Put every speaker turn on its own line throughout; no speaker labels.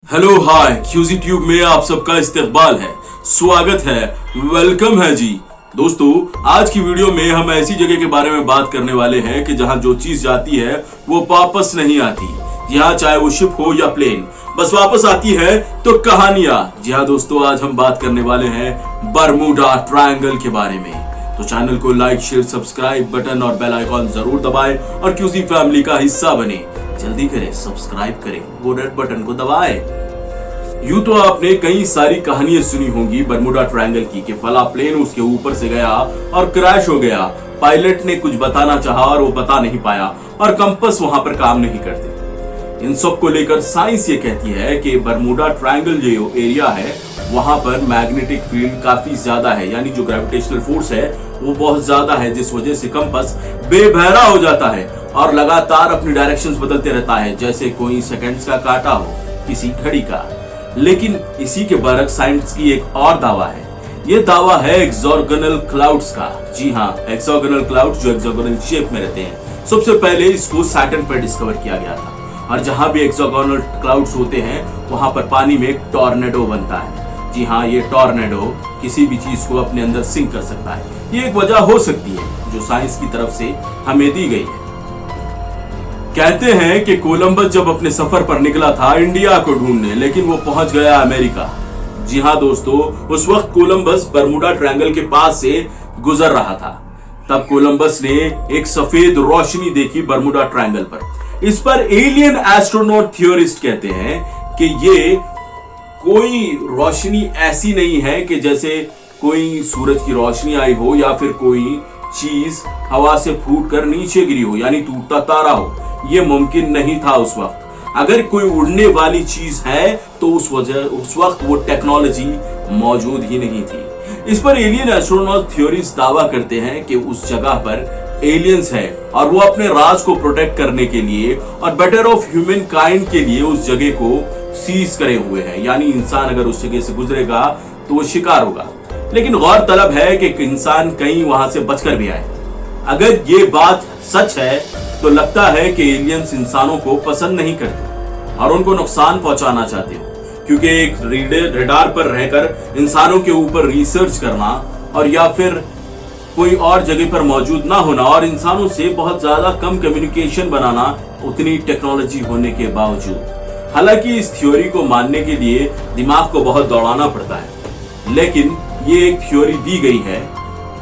Hello hi क्यूजी tube में आप सबका इस्तकबाल है, स्वागत है, वेलकम है जी। दोस्तों, आज की वीडियो में हम ऐसी जगह के बारे में बात करने वाले हैं कि जहां जो चीज जाती है वो वापस नहीं आती। जी हाँ, चाहे वो शिप हो या प्लेन, बस वापस आती है तो कहानियां। जी हाँ दोस्तों, आज हम बात करने वाले हैं बरमूडा ट्रायंगल के बारे में। तो चैनल को लाइक, शेयर, सब्सक्राइब बटन और बेल आइकॉन जरूर दबाएं और क्यूजी फैमिली का हिस्सा बने। जल्दी करें, सब्सक्राइब करें, वो रेड बटन को दबाएं। यूं तो आपने कई सारी कहानियां सुनी होंगी बरमूडा ट्रायंगल की कि फला प्लेन उसके ऊपर से गया और क्रैश हो गया। पायलट ने कुछ बताना चाहा और वो बता नहीं पाया और कंपास वहां पर काम नहीं करते। इन सब को लेकर साइंस ये कहती है कि बरमूडा ट्रायंगल जो एरिया है वहां पर मैग्नेटिक फील्ड काफी ज्यादा है, यानी जो ग्रेविटेशनल फोर्स है वो बहुत ज्यादा है, जिस वजह से कंपास बेबहरा हो जाता है और लगातार अपनी डायरेक्शंस बदलते रहता है, जैसे कोई सेकंड्स का कांटा हो किसी घड़ी का। लेकिन इसी के बरक साइंस की एक और दावा है। ये दावा है एक्सोगोनल क्लाउड्स का। जी हाँ, एक्सोगोनल क्लाउड्स जो एक्सोगोनल शेप में रहते हैं। सबसे पहले इसको सैटर्न पर डिस्कवर किया गया था और जहां भी एक्सोगोनल क्लाउड्स होते हैं वहां पर पानी में टॉर्नेडो बनता है। जी हाँ, ये टॉर्नेडो किसी भी चीज को अपने अंदर सिंक कर सकता है। ये एक वजह हो सकती है जो साइंस की तरफ से हमें दी गई है। कहते हैं कि कोलंबस जब अपने सफर पर निकला था इंडिया को ढूंढने, लेकिन वो पहुंच गया अमेरिका। जी हाँ दोस्तों, उस वक्त कोलंबस बरमूडा ट्रायंगल के पास से गुजर रहा था। तब कोलंबस ने एक सफेद रोशनी देखी बरमूडा ट्रायंगल पर। इस पर एलियन एस्ट्रोनॉट थ्योरिस्ट कहते हैं कि ये कोई रोशनी ऐसी नहीं है कि जैसे कोई सूरज की रोशनी आई हो या फिर कोई चीज हवा से फूट कर नीचे गिरी हो, यानी टूटता तारा हो। ये मुमकिन नहीं था उस वक्त। अगर कोई उड़ने वाली चीज है तो उस वक्त वो टेक्नोलॉजी मौजूद ही नहीं थी। इस पर एलियन एस्ट्रोनॉट थ्योरीज दावा करते हैं कि उस जगह पर एलियंस है और वो अपने राज को प्रोटेक्ट करने के लिए और बेटर ऑफ ह्यूमन काइंड के लिए उस जगह को सीज करे हुए हैं, यानी इंसान अगर उस जगह से गुजरेगा तो वो शिकार होगा। लेकिन गौरतलब है कि इंसान कहीं वहां से बचकर भी आए। अगर ये बात सच है तो लगता है कि एलियंस इंसानों को पसंद नहीं करते और उनको नुकसान पहुंचाना चाहते हो, क्योंकि एक रेडार पर रहकर इंसानों के ऊपर रिसर्च करना और या फिर कोई और जगह पर मौजूद ना होना और इंसानों से बहुत ज्यादा कम कम्युनिकेशन बनाना, उतनी टेक्नोलॉजी होने के बावजूद। हालांकि इस थ्योरी को मानने के लिए दिमाग को बहुत दौड़ाना पड़ता है, लेकिन ये एक थ्योरी दी गई है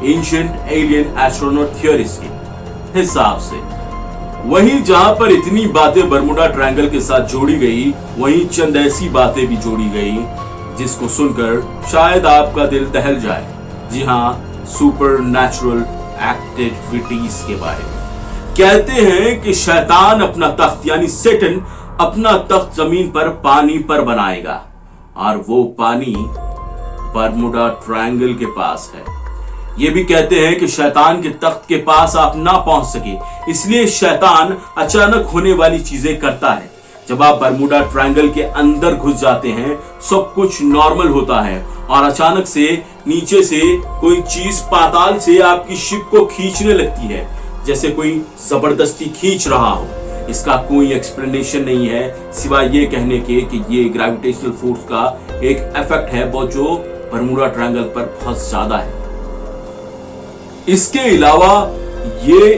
एंशिएंट एलियन एस्ट्रोनॉट थ्योरीज के हिसाब से। वहीं जहां पर इतनी बातें बरमूडा ट्रायंगल के साथ जोड़ी गई, वहीं चंद ऐसी बातें भी जोड़ी गई जिसको सुनकर शायद आपका दिल दहल जाए। जी हाँ, सुपर नेचुरल एक्टिविटीज के बारे में। कहते हैं कि शैतान अपना तख्त यानी सैटन अपना तख्त जमीन पर पानी पर बनाएगा और वो पानी बरमूडा ट्रायंगल के पास है। ये भी कहते हैं कि शैतान के तख्त के पास आप ना पहुंच सके, इसलिए शैतान अचानक होने वाली चीजें करता है। जब आप बरमूडा ट्रायंगल के अंदर घुस जाते हैं सब कुछ नॉर्मल होता है और अचानक से नीचे से कोई चीज पाताल से आपकी शिप को खींचने लगती है, जैसे कोई जबरदस्ती खींच रहा हो। इसका कोई एक्सप्लेनेशन नहीं है सिवाय ये कहने के कि ये ग्रेविटेशनल फोर्स का एक इफेक्ट है वो जो बरमूडा ट्रायंगल पर बहुत ज्यादा है। इसके अलावा ये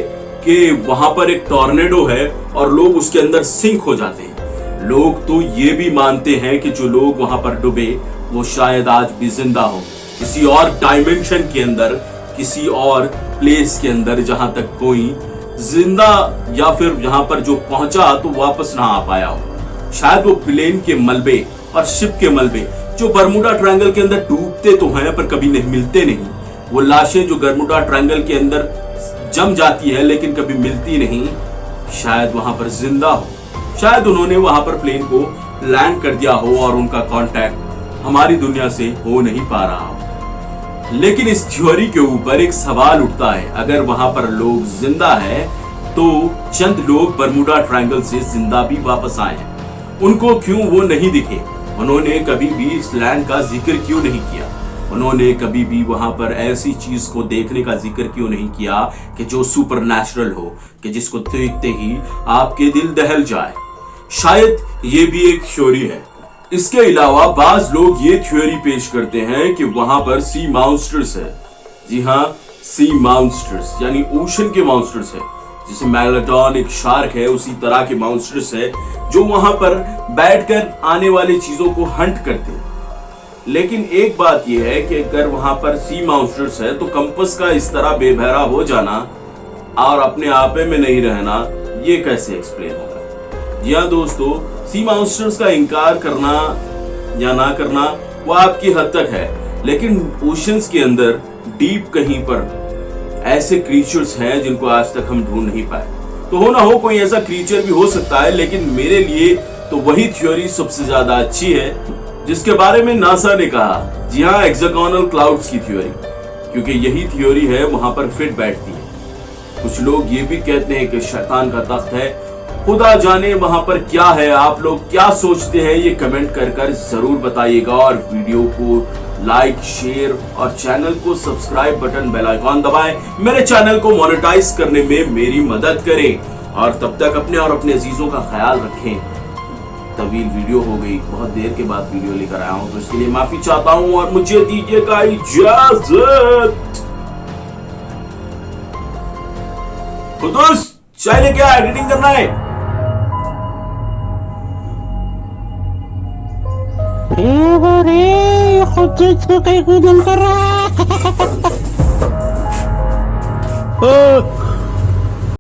कि वहां पर एक टॉर्नेडो है और लोग उसके अंदर सिंक हो जाते हैं। लोग तो ये भी मानते हैं कि जो लोग वहां पर डूबे वो शायद आज भी जिंदा हो, किसी और डायमेंशन के अंदर, किसी और प्लेस के अंदर जहां तक कोई जिंदा या फिर जहां पर जो पहुंचा तो वापस ना आ पाया हो। शायद वो प्लेन के मलबे और शिप के मलबे जो बरमूडा ट्रायंगल के अंदर डूबते तो हैं पर कभी नहीं मिलते नहीं, वो लाशें जो बरमूडा ट्रायंगल के अंदर जम जाती है लेकिन कभी मिलती नहीं, शायद वहां पर जिंदा हो। शायद उन्होंने वहां पर प्लेन को लैंड कर दिया हो और उनका कांटेक्ट हमारी दुनिया से हो नहीं पा रहा हो। लेकिन इस थ्योरी के ऊपर एक सवाल उठता है, अगर वहां पर लोग जिंदा है तो चंद लोग बरमूडा ट्रायंगल से जिंदा भी वापस आए हैं, उनको क्यों वो नहीं दिखे? उन्होंने कभी भी इस लैंड का जिक्र क्यों नहीं किया? उन्होंने कभी भी वहां पर ऐसी चीज को देखने का जिक्र क्यों नहीं किया कि जो सुपर नेचुरल हो, कि जिसको देखते ही आपके दिल दहल जाए? शायद ये भी एक थ्योरी है इसके अलावा बाज लोग ये थ्योरी पेश करते हैं कि वहां पर सी मॉन्स्टर्स है। जी हाँ, सी मॉन्स्टर्स यानी ओशन के मॉन्स्टर्स है। जैसे मैग्नाडॉन एक शार्क है, उसी तरह के मॉन्स्टर्स है जो वहां पर बैठकर आने वाली चीजों को हंट करते हैं। लेकिन एक बात यह है कि अगर वहां पर सी मॉन्स्टर्स है तो कंपास का इस तरह बेबहरा हो जाना और अपने आपे में नहीं रहना, ये कैसे एक्सप्लेन होगा? जी हाँ दोस्तों, सी मॉन्स्टर्स का इनकार करना या ना करना वो आपकी हद तक है, लेकिन ओशंस के अंदर डीप कहीं पर ऐसे क्रीचर्स हैं जिनको आज तक हम ढूंढ नहीं पाए। तो हो ना हो कोई ऐसा क्रीचर भी हो सकता है, लेकिन मेरे लिए तो वही थ्योरी सबसे ज्यादा अच्छी है जिसके बारे में नासा ने कहा। जी हाँ, हेक्सागोनल क्लाउड्स की थ्योरी, क्योंकि यही थ्योरी है वहां पर फिट बैठती है। कुछ लोग ये भी कहते हैं कि शैतान का तख्त है, खुदा जाने वहां पर क्या है। आप लोग क्या सोचते हैं ये कमेंट कर जरूर बताइएगा, और वीडियो को लाइक, शेयर और चैनल को सब्सक्राइब बटन, बेल आइकॉन दबाएं। मेरे चैनल को मोनेटाइज करने में मेरी मदद करें, और तब तक अपने और अपने अजीजों का ख्याल रखें। तवील वीडियो हो गई, बहुत देर के बाद वीडियो लेकर आया हूं, तो इसके लिए माफी चाहता हूं और मुझे दीजिएगा इजाजत। खुदूस चाय लेके आ, एडिटिंग करना है।
खुद कहीं कूदन कर रहा है।